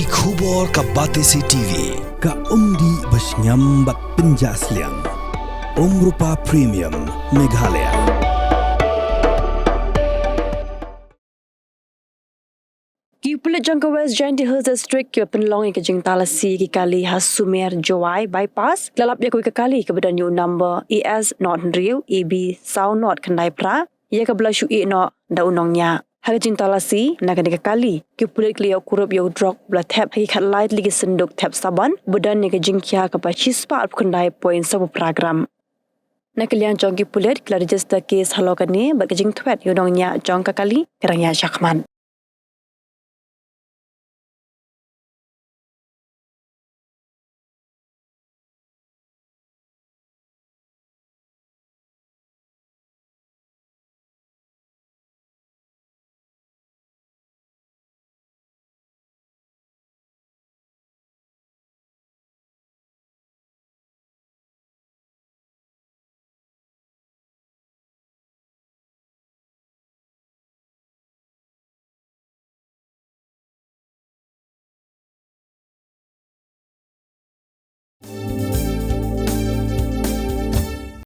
ki khubor ka Batesi TV ka umdi basnyambak penjaslian Rupa Premium Meghalaya. Pulit jangka West Giant Hills District ke penlong ke jeng talasi ki kali has Sumer Jowai bypass lalap ya kui ke kali ke badan new number ES not Riu EB Sound not Kendai Pra ya ke belashu no da Nongñiah. Hak jeng talasi nak ke kali ke Pulit kliau Kurup ya Drok bla tap hakikat light lagi senduk tap saban badan ni ke jeng kia ke pa chispa ap Kendai point sabu program. Nak kalian jong ki Pulit kala register kes halo kani bak jeng Phet Nongñiah jong ka kali kerangnya Syakman.